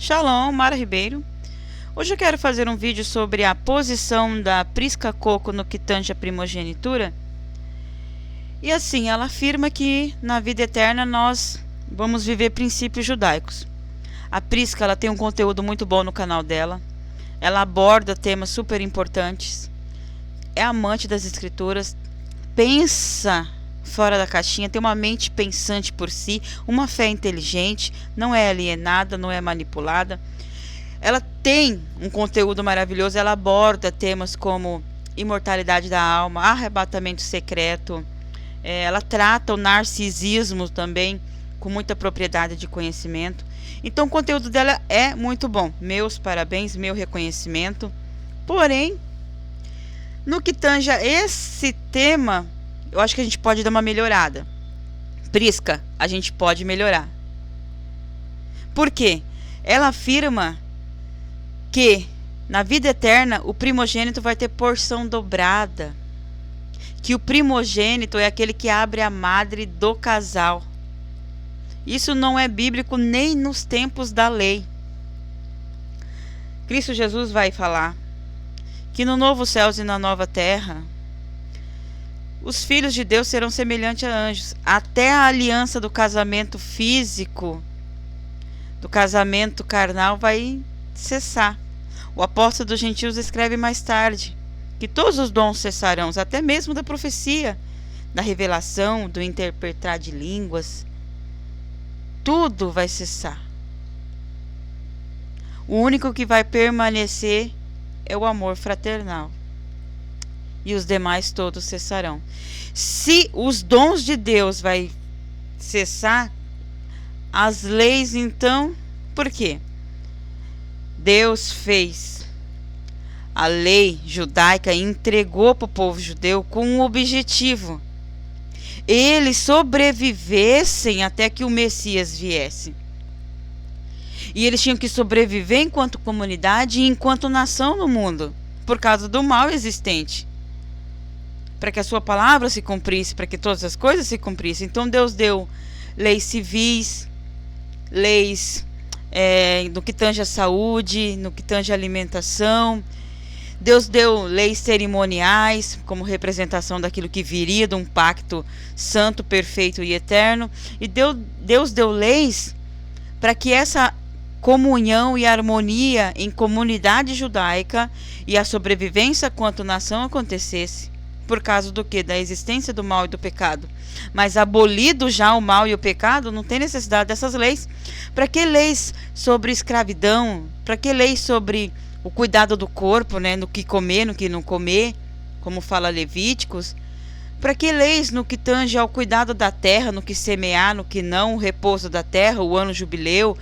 Shalom, Mara Ribeiro. Hoje eu quero fazer um vídeo sobre a posição da Prisca Coco no que tange a primogenitura. E assim, ela afirma que na vida eterna nós vamos viver princípios judaicos. A Prisca, ela tem um conteúdo muito bom no canal dela. Ela aborda temas super importantes. É amante das escrituras. Pensa fora da caixinha, tem uma mente pensante por si, uma fé inteligente, não é alienada, não é manipulada. Ela tem um conteúdo maravilhoso, ela aborda temas como imortalidade da alma, arrebatamento secreto. Ela trata o narcisismo também com muita propriedade de conhecimento. Então o conteúdo dela é muito bom. Meus parabéns, meu reconhecimento. Porém, no que tange a esse tema, eu acho que a gente pode dar uma melhorada. Prisca, a gente pode melhorar. Por quê? Ela afirma que na vida eterna o primogênito vai ter porção dobrada. Que o primogênito é aquele que abre a madre do casal. Isso não é bíblico nem nos tempos da lei. Cristo Jesus vai falar que no novo céus e na nova terra os filhos de Deus serão semelhantes a anjos. Até a aliança do casamento físico, do casamento carnal, vai cessar. O apóstolo dos gentios escreve mais tarde que todos os dons cessarão, até mesmo da profecia, da revelação, do interpretar de línguas. Tudo vai cessar. O único que vai permanecer é o amor fraternal. E os demais todos cessarão. Se os dons de Deus vai cessar, as leis então, por quê? Deus fez a lei judaica e entregou para o povo judeu com um objetivo: eles sobrevivessem até que o Messias viesse. E eles tinham que sobreviver enquanto comunidade e enquanto nação no mundo, por causa do mal existente, para que a sua palavra se cumprisse, para que todas as coisas se cumprissem. Então Deus deu leis civis, leis no que tange a saúde, no que tange a alimentação. Deus deu leis cerimoniais como representação daquilo que viria de um pacto santo, perfeito e eterno. E Deus deu leis para que essa comunhão e harmonia em comunidade judaica e a sobrevivência quanto nação acontecesse. Por causa do quê? Da existência do mal e do pecado. Mas abolido já o mal e o pecado, não tem necessidade dessas leis. Para que leis sobre escravidão? Para que leis sobre o cuidado do corpo, né? No que comer, no que não comer, como fala Levíticos? Para que leis no que tange ao cuidado da terra, no que semear, no que não, o repouso da terra, o ano jubileu,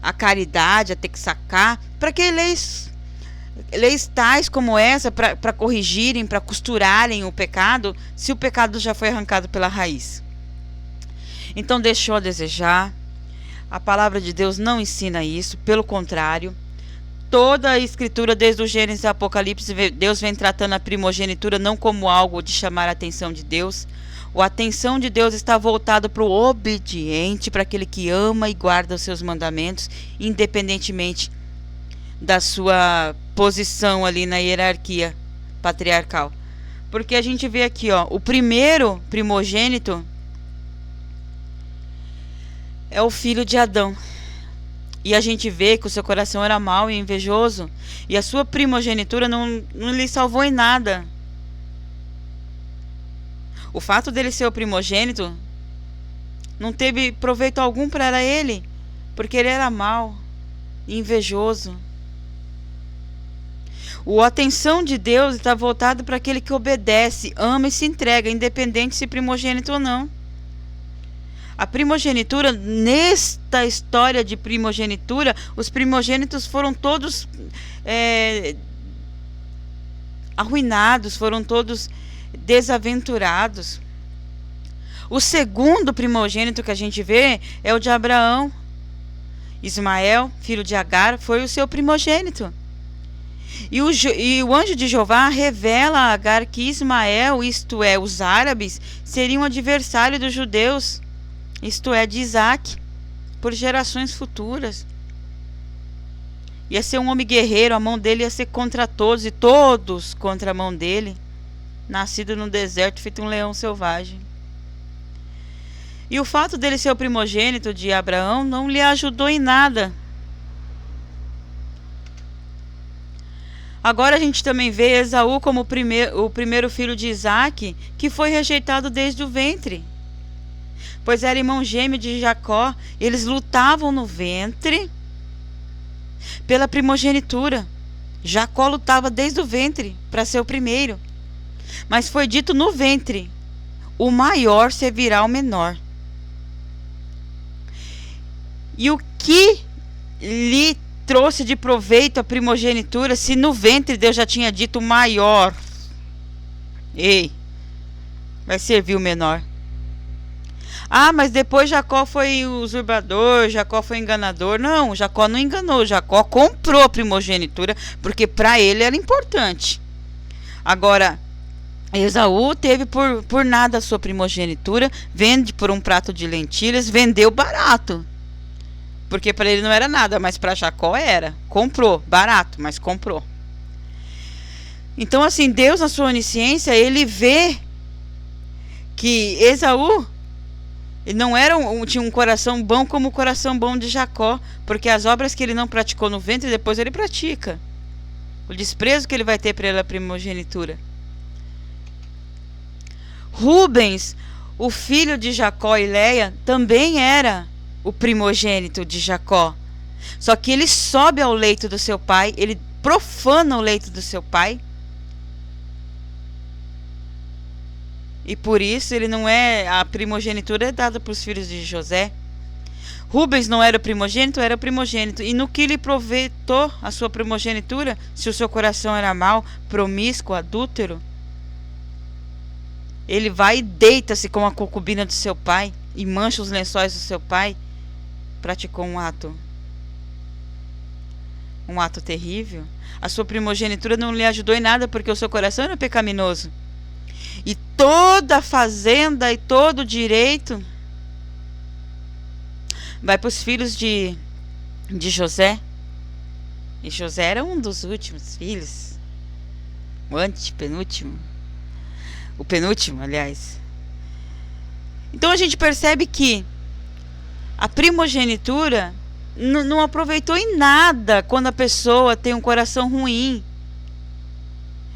a caridade, a texacá? Para que leis tais como essa para corrigirem, para costurarem o pecado, se o pecado já foi arrancado pela raiz? Então deixou a desejar. A palavra de Deus não ensina isso, pelo contrário. Toda a escritura, desde o Gênesis ao Apocalipse, Deus vem tratando a primogenitura não como algo de chamar a atenção de Deus. A atenção de Deus está voltada para o obediente, para aquele que ama e guarda os seus mandamentos, independentemente da sua posição ali na hierarquia patriarcal. Porque a gente vê aqui, ó, o primeiro primogênito é o filho de Adão. E a gente vê que o seu coração era mau e invejoso, e a sua primogenitura não lhe salvou em nada. O fato dele ser o primogênito não teve proveito algum para ele, porque ele era mau e invejoso. A atenção de Deus está voltada para aquele que obedece, ama e se entrega, independente se primogênito ou não. A primogenitura, nesta história de primogenitura, os primogênitos foram todos arruinados, foram todos desaventurados. O segundo primogênito que a gente vê é o de Abraão. Ismael, filho de Agar, foi o seu primogênito. E o anjo de Jeová revela a Agar que Ismael, isto é, os árabes, seriam adversário dos judeus, isto é, de Isaac, por gerações futuras. Ia ser um homem guerreiro, a mão dele ia ser contra todos e todos contra a mão dele. Nascido no deserto, feito um leão selvagem. E o fato dele ser o primogênito de Abraão não lhe ajudou em nada. Agora a gente também vê Esaú como o primeiro filho de Isaque, que foi rejeitado desde o ventre. Pois era irmão gêmeo de Jacó, eles lutavam no ventre pela primogenitura. Jacó lutava desde o ventre para ser o primeiro. Mas foi dito no ventre: o maior servirá ao menor. E o que lhe trouxe de proveito a primogenitura, se no ventre Deus já tinha dito o maior? Ei, vai servir o menor. Ah, mas depois Jacó foi usurpador, Jacó foi enganador. Não, Jacó não enganou, Jacó comprou a primogenitura, porque para ele era importante. Agora, Esaú teve por nada a sua primogenitura, vende por um prato de lentilhas, vendeu barato. Porque para ele não era nada, mas para Jacó era. Comprou, barato, mas comprou. Então assim, Deus na sua onisciência, ele vê que Esaú, ele não era tinha um coração bom como o coração bom de Jacó, porque as obras que ele não praticou no ventre, depois ele pratica. O desprezo que ele vai ter pela primogenitura. Rubens, o filho de Jacó e Leia, também era o primogênito de Jacó. Só que ele sobe ao leito do seu pai, ele profana o leito do seu pai. E por isso ele não é, a primogenitura é dada para os filhos de José. Rubens não era o primogênito, era o primogênito. E no que lhe aproveitou a sua primogenitura, se o seu coração era mau, promíscuo, adúltero, ele vai e deita-se com a concubina do seu pai e mancha os lençóis do seu pai. Praticou um ato terrível. A sua primogenitura não lhe ajudou em nada, porque o seu coração era pecaminoso. E toda a fazenda e todo o direito vai para os filhos de José. E José era um dos últimos filhos. O antepenúltimo. O penúltimo, aliás. Então a gente percebe que a primogenitura não aproveitou em nada quando a pessoa tem um coração ruim.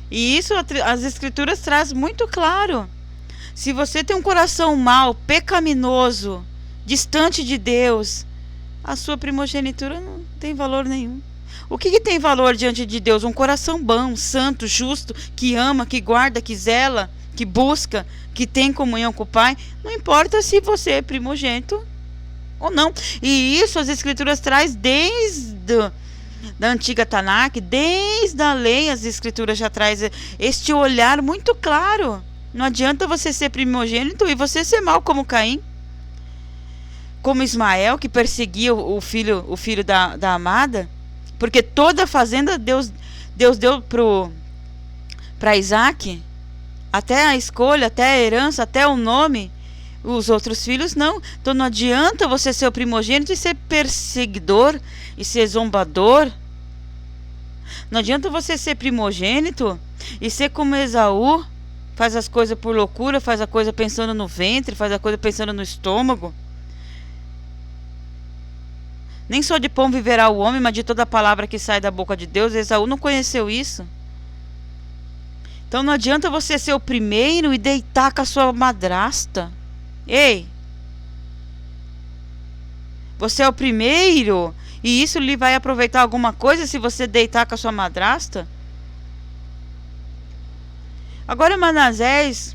E isso as escrituras trazem muito claro. Se você tem um coração mau, pecaminoso, distante de Deus, a sua primogenitura não tem valor nenhum. O que tem valor diante de Deus? Um coração bom, santo, justo, que ama, que guarda, que zela, que busca, que tem comunhão com o Pai. Não importa se você é primogênito ou não. E isso as escrituras traz desde da antiga Tanakh, desde a lei, as escrituras já traz este olhar muito claro. Não adianta você ser primogênito e você ser mau como Caim, como Ismael, que perseguia o filho da amada, porque toda a fazenda Deus deu para Isaac, até a escolha, até a herança, até o nome. Os outros filhos não. Então não adianta você ser o primogênito e ser perseguidor e ser zombador. Não adianta você ser primogênito e ser como Esaú, faz as coisas por loucura, faz a coisa pensando no ventre, faz a coisa pensando no estômago. Nem só de pão viverá o homem, mas de toda a palavra que sai da boca de Deus. Esaú não conheceu isso. Então não adianta você ser o primeiro e deitar com a sua madrasta. Ei, você é o primeiro e isso lhe vai aproveitar alguma coisa se você deitar com a sua madrasta? Agora Manassés,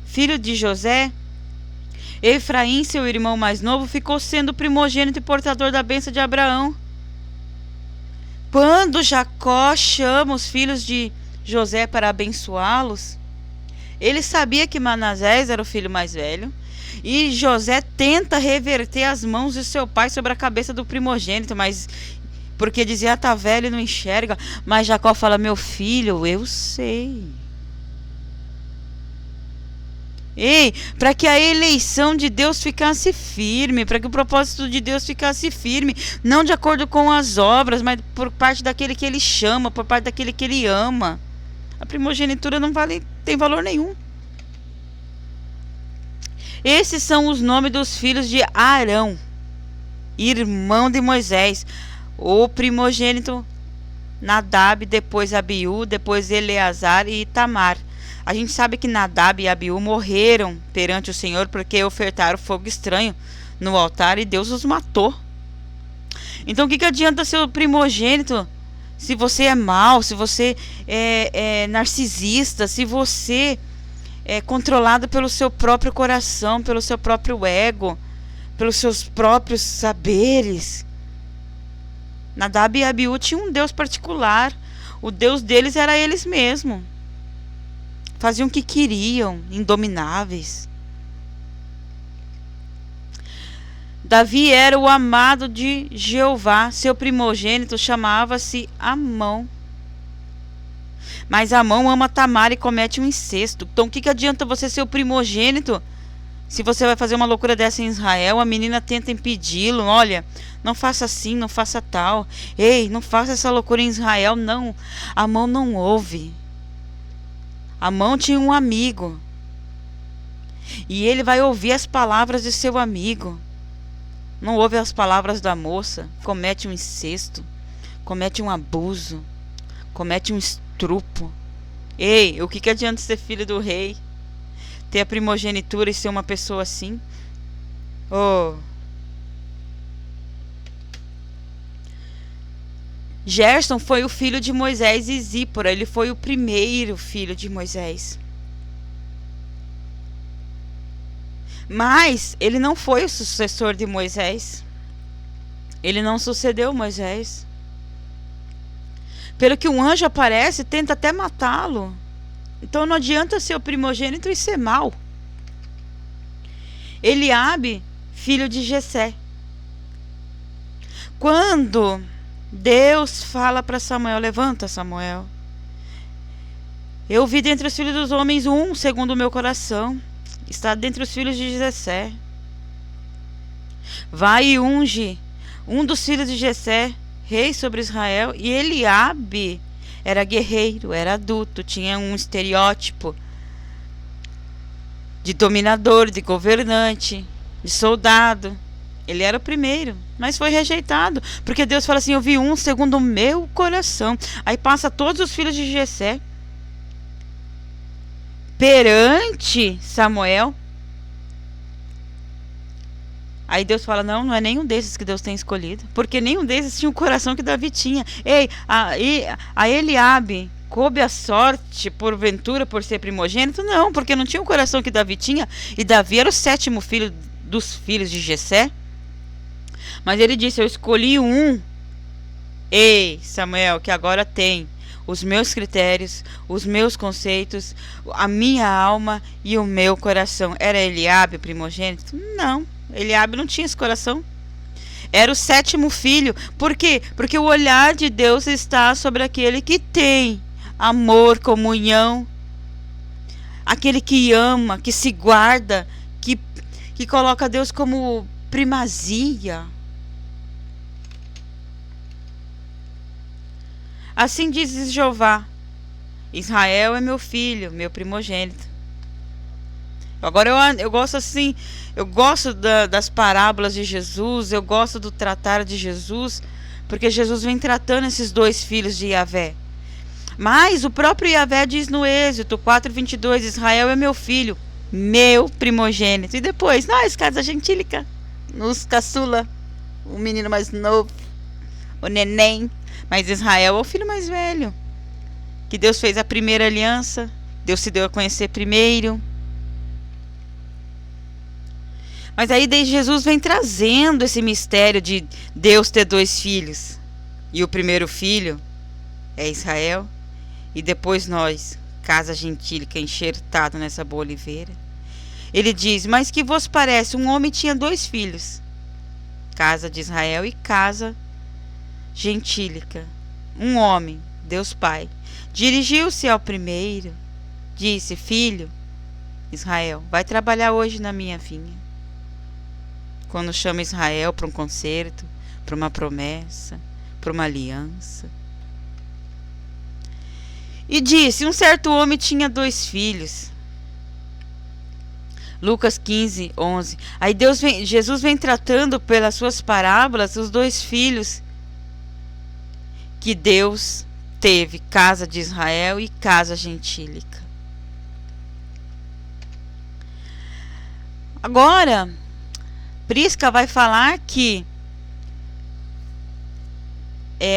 filho de José, Efraim, seu irmão mais novo, ficou sendo primogênito e portador da bênção de Abraão. Quando Jacó chama os filhos de José para abençoá-los, ele sabia que Manassés era o filho mais velho. E José tenta reverter as mãos de seu pai sobre a cabeça do primogênito, mas porque dizia, tá velho e não enxerga. Mas Jacó fala, meu filho, eu sei. Ei, para que a eleição de Deus ficasse firme, para que o propósito de Deus ficasse firme, não de acordo com as obras, mas por parte daquele que ele chama, por parte daquele que ele ama. A primogenitura não tem valor nenhum. Esses são os nomes dos filhos de Arão, irmão de Moisés. O primogênito Nadab, depois Abiú, depois Eleazar e Itamar. A gente sabe que Nadab e Abiú morreram perante o Senhor porque ofertaram fogo estranho no altar e Deus os matou. Então o que adianta ser o primogênito se você é mau, se você é narcisista, se você é controlado pelo seu próprio coração, pelo seu próprio ego, pelos seus próprios saberes? Nadab e Abiú tinham um Deus particular. O Deus deles era eles mesmos. Faziam o que queriam, indomináveis. Davi era o amado de Jeová. Seu primogênito chamava-se Amon. Mas Amon ama Tamar e comete um incesto. Então o que adianta você ser o primogênito se você vai fazer uma loucura dessa em Israel? A menina tenta impedi-lo. Olha, não faça assim, não faça tal. Ei, não faça essa loucura em Israel. Não, Amon não ouve. Amon tinha um amigo. E ele vai ouvir as palavras de seu amigo. Não ouve as palavras da moça. Comete um incesto. Comete um abuso. Comete um estupro. Ei, o que adianta ser filho do rei? Ter a primogenitura e ser uma pessoa assim? Oh. Gerson foi o filho de Moisés e Zípora. Ele foi o primeiro filho de Moisés. Mas ele não foi o sucessor de Moisés. Ele não sucedeu Moisés. Pelo que um anjo aparece, tenta até matá-lo. Então não adianta ser o primogênito e ser mau. Eliabe, filho de Jessé. Quando Deus fala para Samuel: levanta, Samuel. Eu vi dentre os filhos dos homens um segundo o meu coração. Está dentre os filhos de Jessé. Vai e unge um dos filhos de Jessé, rei sobre Israel. E Eliabe era guerreiro, era adulto, tinha um estereótipo de dominador, de governante, de soldado. Ele era o primeiro, mas foi rejeitado, porque Deus fala assim: eu vi um segundo o meu coração. Aí passa todos os filhos de Jessé perante Samuel. Aí Deus fala: não é nenhum desses que Deus tem escolhido, porque nenhum desses tinha o coração que Davi tinha. Ei, a Eliabe coube a sorte, porventura, por ser primogênito? Não, porque não tinha o coração que Davi tinha. E Davi era o 7º filho dos filhos de Jessé. Mas ele disse: eu escolhi um. Ei, Samuel, que agora tem os meus critérios, os meus conceitos, a minha alma e o meu coração. Era Eliabe primogênito? Não, Eliabe não tinha esse coração. Era o 7º filho. Por quê? Porque o olhar de Deus está sobre aquele que tem amor, comunhão, aquele que ama, que se guarda, que coloca Deus como primazia. Assim diz Jeová: Israel é meu filho, meu primogênito. Agora eu gosto assim, eu gosto das parábolas de Jesus, eu gosto do tratar de Jesus, porque Jesus vem tratando esses 2 filhos de Yahvé. Mas o próprio Yahvé diz no Êxodo 4:22, Israel é meu filho, meu primogênito. E depois, nós, casa gentílica, nos caçula, o menino mais novo, o neném. Mas Israel é o filho mais velho, que Deus fez a primeira aliança, Deus se deu a conhecer primeiro. Mas aí Jesus vem trazendo esse mistério de Deus ter 2 filhos. E o primeiro filho é Israel. E depois nós, casa gentílica, enxertado nessa boa oliveira. Ele diz: mas que vos parece? Um homem tinha 2 filhos, casa de Israel e casa gentílica. Um homem, Deus Pai, dirigiu-se ao primeiro, disse: filho, Israel, vai trabalhar hoje na minha vinha. Quando chama Israel para um concerto, para uma promessa, para uma aliança. E disse, um certo homem tinha 2 filhos. Lucas 15, 11. Aí Jesus vem tratando pelas suas parábolas os 2 filhos que Deus teve, casa de Israel e casa gentílica. Agora, Prisca vai falar que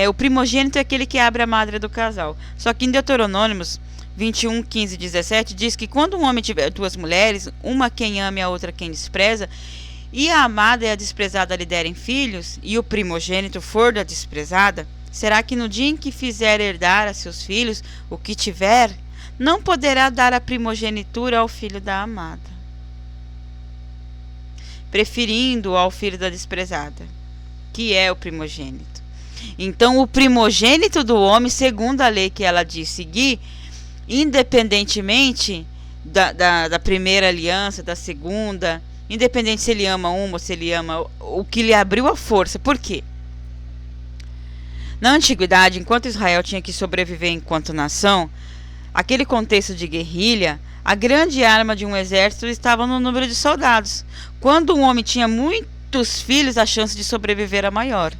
o primogênito é aquele que abre a madre do casal. Só que em Deuteronômios 21, 15 e 17 diz que quando um homem tiver 2 mulheres, uma quem ama e a outra quem despreza, e a amada e a desprezada lhe derem filhos, e o primogênito for da desprezada, será que no dia em que fizer herdar a seus filhos o que tiver, não poderá dar a primogenitura ao filho da amada, preferindo ao filho da desprezada, que é o primogênito. Então, o primogênito do homem, segundo a lei que ela diz seguir, independentemente da primeira aliança, da segunda, independente se ele ama uma ou se ele ama o que lhe abriu a força. Por quê? Na antiguidade, enquanto Israel tinha que sobreviver enquanto nação, aquele contexto de guerrilha, a grande arma de um exército estava no número de soldados. Quando um homem tinha muitos filhos, a chance de sobreviver era maior.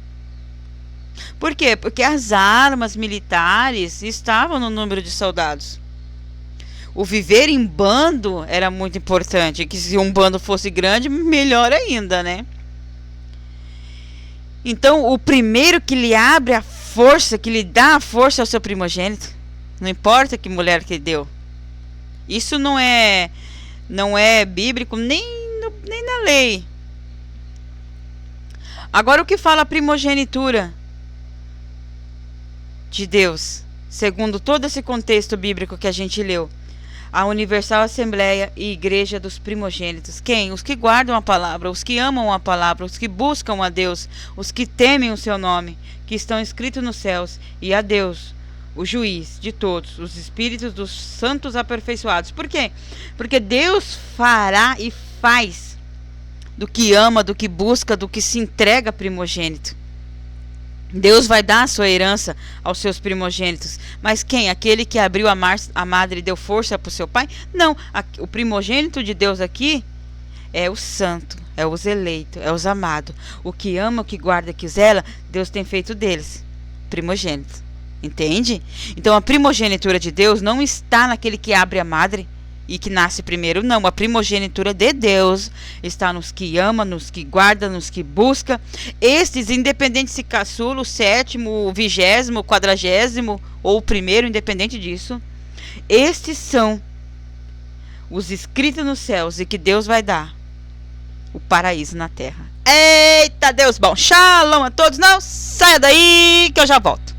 Por quê? Porque as armas militares estavam no número de soldados. O viver em bando era muito importante, que se um bando fosse grande, melhor ainda, né? Então, o primeiro que lhe abre a força, que lhe dá a força é o seu primogênito. Não importa que mulher que deu. Isso não é bíblico nem na lei. Agora, o que fala a primogenitura de Deus, segundo todo esse contexto bíblico que a gente leu? A Universal Assembleia e Igreja dos Primogênitos. Quem? Os que guardam a palavra, os que amam a palavra, os que buscam a Deus, os que temem o seu nome, que estão escritos nos céus, e a Deus, o juiz de todos, os espíritos dos santos aperfeiçoados. Por quê? Porque Deus fará e faz do que ama, do que busca, do que se entrega primogênito. Deus vai dar a sua herança aos seus primogênitos. Mas quem? Aquele que abriu a madre e deu força para o seu pai? Não. O primogênito de Deus aqui é o santo, é os eleitos, é os amados. O que ama, o que guarda, que zela, Deus tem feito deles primogênitos. Entende? Então a primogenitura de Deus não está naquele que abre a madre e que nasce primeiro, não. A primogenitura de Deus está nos que ama, nos que guarda, nos que busca. Estes, independente se caçula, o 7º, o 20º, o 40º ou o primeiro, independente disso, estes são os escritos nos céus e que Deus vai dar o paraíso na terra. Eita Deus bom! Shalom a todos! Não saia daí que eu já volto.